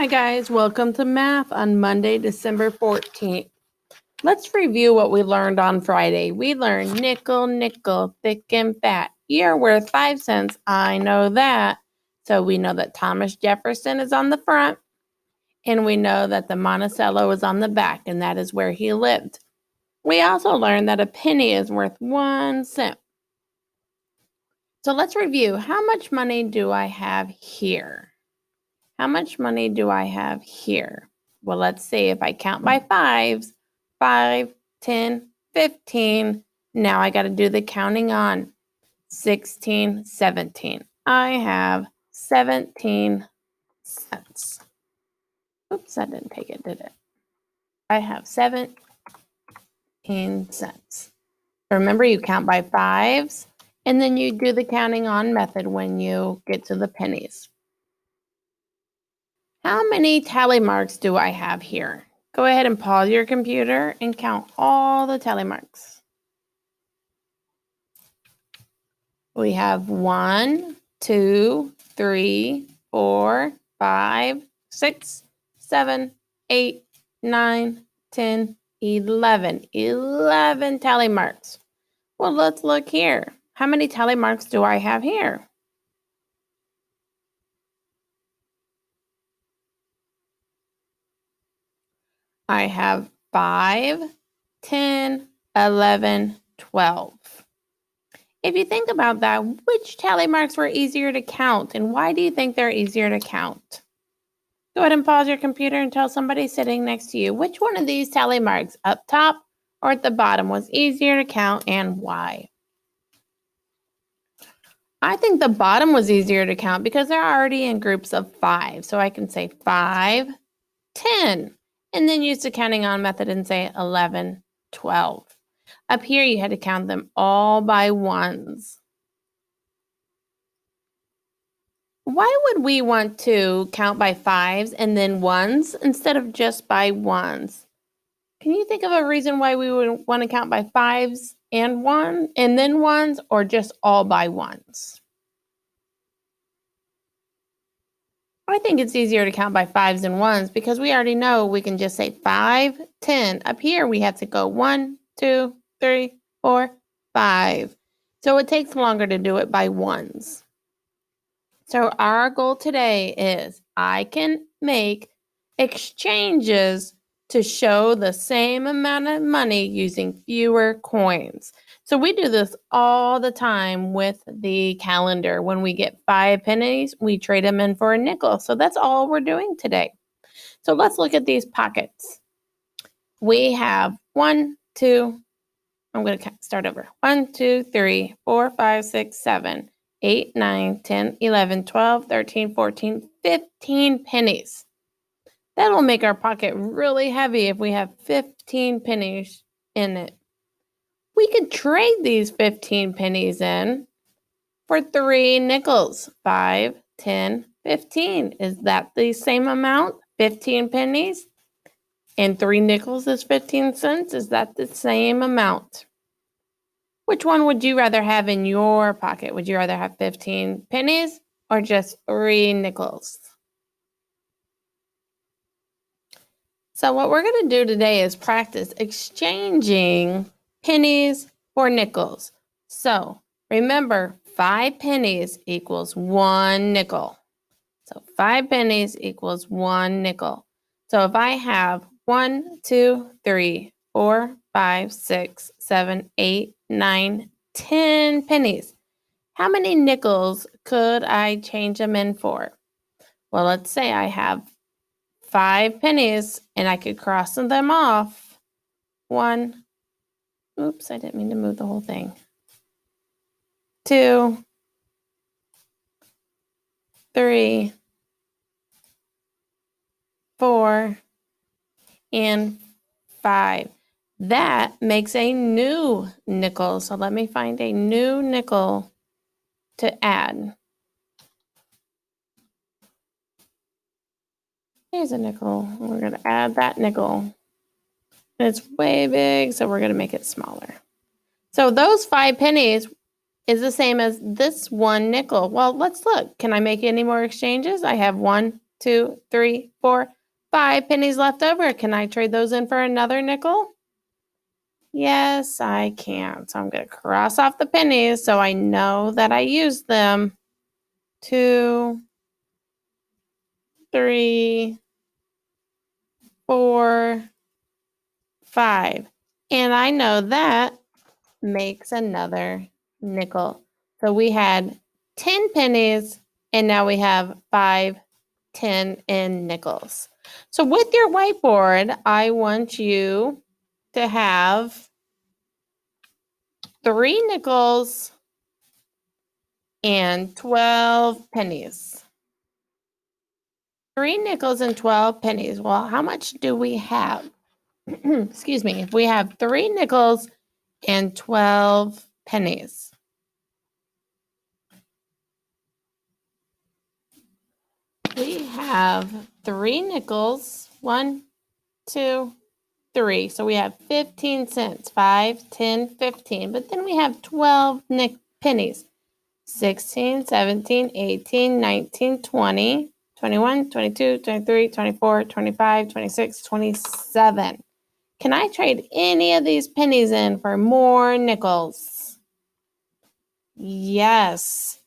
Hi guys, welcome to math on Monday, December 14th. Let's review what we learned on Friday. We learned nickel, nickel, thick and fat. You're worth 5 cents. I know that. So we know that Thomas Jefferson is on the front, and we know that the Monticello is on the back, and that is where he lived. We also learned that a penny is worth 1 cent. So let's review. How much money do I have here? How much money do I have here? Well, let's see. If I count by fives, 5, 10, 15. Now I got to do the counting on 16, 17. I have 17 cents. Oops, I didn't take it, did it? I have 17 cents. Remember, you count by fives, and then you do the counting on method when you get to the pennies. How many tally marks do I have here? Go ahead and pause your computer and count all the tally marks. We have 1, 2, 3, 4, 5, 6, 7, 8, 9, 10, 11. 11 tally marks. Well, let's look here. How many tally marks do I have here? I have 5, 10, 11, 12. If you think about that, which tally marks were easier to count, and why do you think they're easier to count? Go ahead and pause your computer and tell somebody sitting next to you which one of these tally marks, up top or at the bottom, was easier to count and why. I think the bottom was easier to count because they're already in groups of 5. So I can say 5, 10, and then use the counting on method and say 11, 12. Up here, you had to count them all by ones. Why would we want to count by fives and then ones instead of just by ones? Can you think of a reason why we would want to count by fives and one and then ones, or just all by ones? I think it's easier to count by fives and ones because we already know we can just say 5, 10. Up here, we have to go 1, 2, 3, 4, 5. So it takes longer to do it by ones. So our goal today is I can make exchanges to show the same amount of money using fewer coins. So we do this all the time with the calendar. When we get 5 pennies, we trade them in for a nickel. So that's all we're doing today. So let's look at these pockets. We have 1, 2, I'm going to start over. 1, 2, 3, 4, 5, 6, 7. 8, 9, 10, 11, 12, 13, 14, 15 pennies. That will make our pocket really heavy if we have 15 pennies in it. We could trade these 15 pennies in for 3 nickels. 5, 10, 15. Is that the same amount? 15 pennies? And 3 nickels is 15 cents? Is that the same amount? Which one would you rather have in your pocket? Would you rather have 15 pennies or just 3 nickels? So what we're going to do today is practice exchanging pennies for nickels. So remember, 5 pennies equals 1 nickel. So 5 pennies equals 1 nickel. So if I have 1, 2, 3, 4, 5, 6, 7, 8, 9, 10 pennies. How many nickels could I change them in for? Well, let's say I have 5 pennies and I could cross them off. 1, oops, I didn't mean to move the whole thing. 2, 3, 4, and 5. That makes a new nickel. So let me find a new nickel to add. Here's a nickel. We're going to add that nickel. It's way big, so we're going to make it smaller. So those 5 pennies is the same as this 1 nickel. Well, let's look. Can I make any more exchanges? I have 1, 2, 3, 4, 5 pennies left over. Can I trade those in for another nickel? Yes, I can. So I'm going to cross off the pennies so I know that I used them. 2, 3, 4, 5. And I know that makes another nickel. So we had 10 pennies and now we have 5, 10 in nickels. So with your whiteboard, I want you to have 3 nickels and 12 pennies. 3 nickels and 12 pennies. Well, how much do we have? Excuse me. If we have 3 nickels and 12 pennies. We have 3 nickels. 1, 2, 3. So we have 15 cents. 5, 10, 15. But then we have 12 pennies. 16, 17, 18, 19, 20, 21, 22, 23, 24, 25, 26, 27. Can I trade any of these pennies in for more nickels? Yes.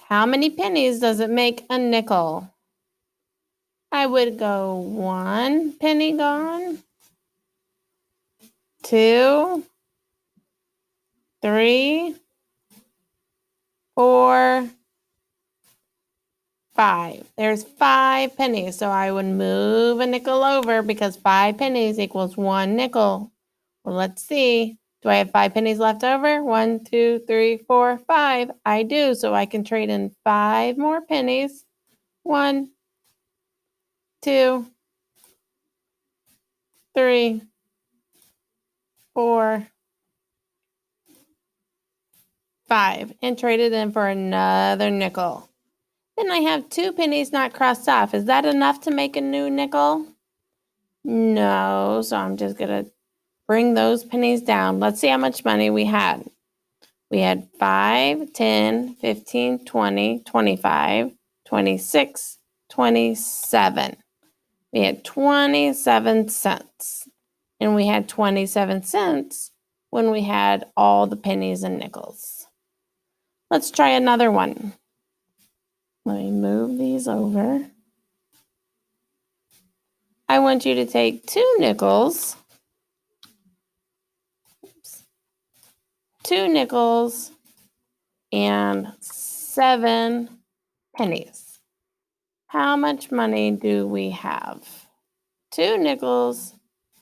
How many pennies does it make a nickel? I would go 1 penny gone, 2, 3, 4, 5. There's 5 pennies, so I would move a nickel over because 5 pennies equals 1 nickel. Well, let's see. Do I have 5 pennies left over? 1, 2, 3, 4, 5. I do, so I can trade in 5 more pennies. 1, 2, 3, 4, 5, and trade it in for another nickel. Then I have 2 pennies not crossed off. Is that enough to make a new nickel? No, so I'm just going to bring those pennies down. Let's see how much money we had. We had 5, 10, 15, 20, 25, 26, 27. We had 27 cents. And we had 27 cents when we had all the pennies and nickels. Let's try another one. Let me move these over. I want you to take 2 nickels. 2 nickels and 7 pennies. How much money do we have? 2 nickels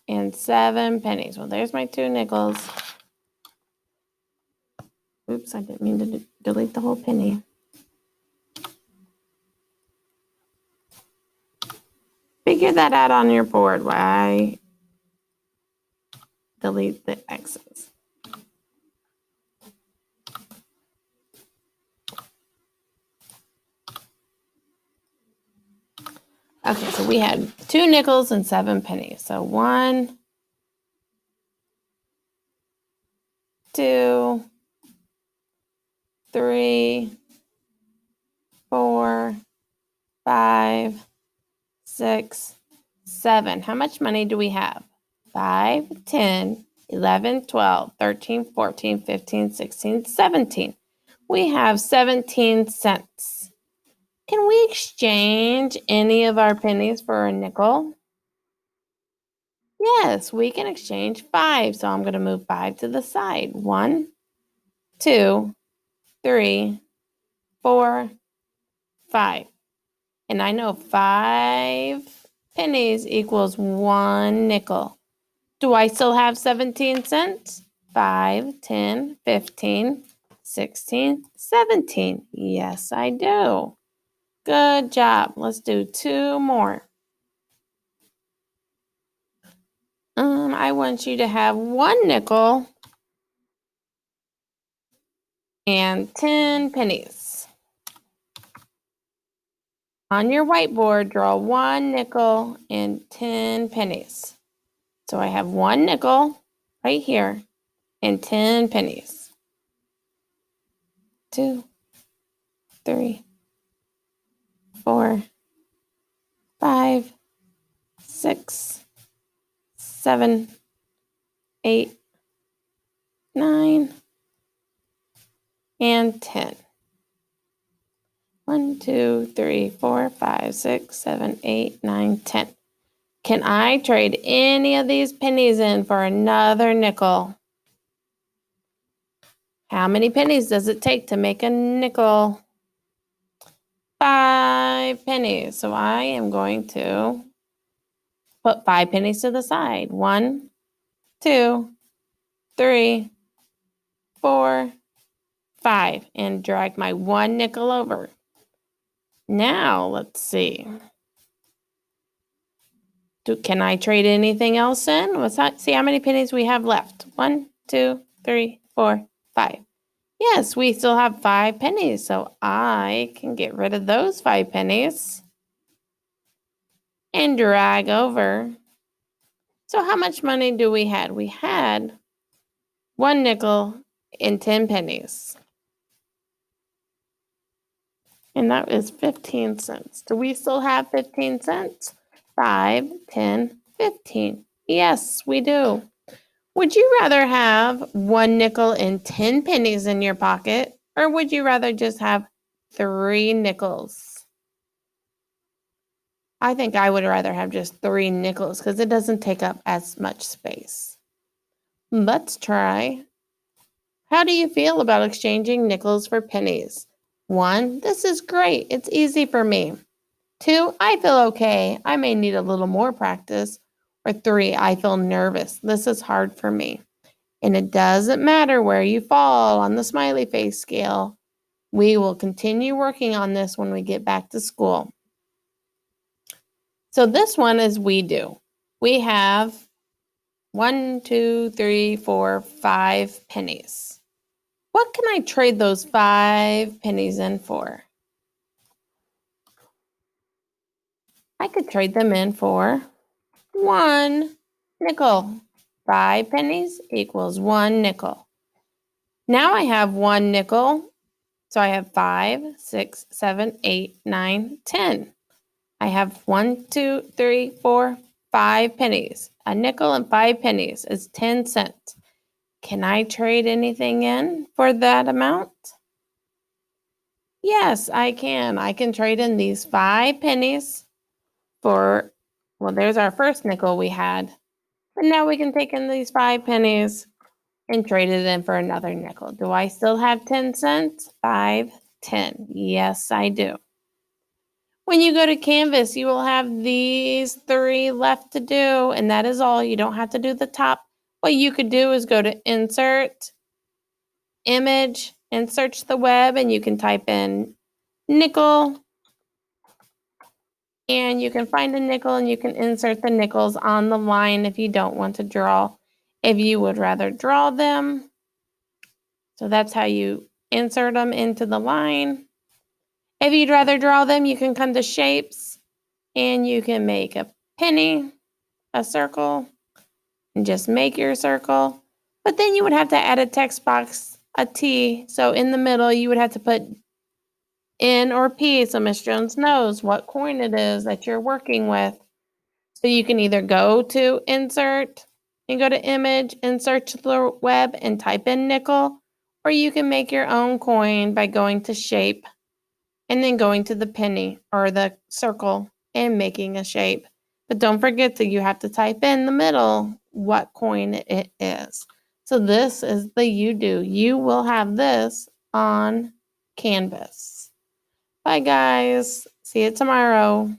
and 7 pennies. Well, there's my 2 nickels. Oops, I didn't mean to delete the whole penny. Figure that out on your board while I delete the X's. Okay, so we had 2 nickels and 7 pennies. So 1, 2, 3, 4, 5, 6, 7. How much money do we have? 5, 10, 11, 12, 13, 14, 15, 16, 17. We have 17 cents. Can we exchange any of our pennies for a nickel? Yes, we can exchange 5. So I'm going to move 5 to the side. 1, 2, 3, 4, 5. And I know 5 pennies equals 1 nickel. Do I still have 17 cents? 5, 10, 15, 16, 17. Yes, I do. Good job. Let's do 2 more. I want you to have 1 nickel and 10 pennies. On your whiteboard, draw 1 nickel and 10 pennies. So I have 1 nickel right here and 10 pennies. 2, 3, 4, 5, 6, 7, 8, 9, and 10. 1, 2, 3, 4, 5, 6, 7, 8, 9, 10. Can I trade any of these pennies in for another nickel? How many pennies does it take to make a nickel? 5 pennies. So I am going to put 5 pennies to the side. 1, 2, 3, 4, 5. And drag my 1 nickel over. Now, let's see. Can I trade anything else in? Let's see how many pennies we have left. 1, 2, 3, 4, 5. Yes, we still have 5 pennies, so I can get rid of those 5 pennies and drag over. So how much money do we had? We had 1 nickel and 10 pennies. And that is 15 cents. Do we still have 15 cents? 5, 10, 15. Yes, we do. Would you rather have 1 nickel and 10 pennies in your pocket, or would you rather just have 3 nickels? I think I would rather have just 3 nickels because it doesn't take up as much space. Let's try. How do you feel about exchanging nickels for pennies? 1, this is great. It's easy for me. 2, I feel okay. I may need a little more practice. Or 3, I feel nervous. This is hard for me. And it doesn't matter where you fall on the smiley face scale. We will continue working on this when we get back to school. So this one is we do. We have 1, 2, 3, 4, 5 pennies. What can I trade those 5 pennies in for? I could trade them in for 1 nickel. 5 pennies equals 1 nickel. Now I have 1 nickel. So I have 5, 6, 7, 8, 9, 10. I have 1, 2, 3, 4, 5 pennies. A nickel and 5 pennies is 10 cents. Can I trade anything in for that amount? Yes, I can. I can trade in these 5 pennies for, well, there's our first nickel we had. But now we can take in these 5 pennies and trade it in for another nickel. Do I still have 10 cents? 5, 10. Yes, I do. When you go to Canvas, you will have these 3 left to do, and that is all. You don't have to do the top. What you could do is go to Insert, Image, and search the web, and you can type in nickel, and you can find a nickel, and you can insert the nickels on the line if you don't want to draw. If you would rather draw them, so that's how you insert them into the line. If you'd rather draw them, you can come to Shapes, and you can make a penny, a circle, and just make your circle. But then you would have to add a text box, a T. So in the middle, you would have to put N or P so Miss Jones knows what coin it is that you're working with. So you can either go to Insert and go to Image and search the web and type in nickel, or you can make your own coin by going to Shape and then going to the penny or the circle and making a shape. But don't forget that you have to type in the middle what coin it is. So this is the you do. You will have this on Canvas. Bye, guys. See you tomorrow.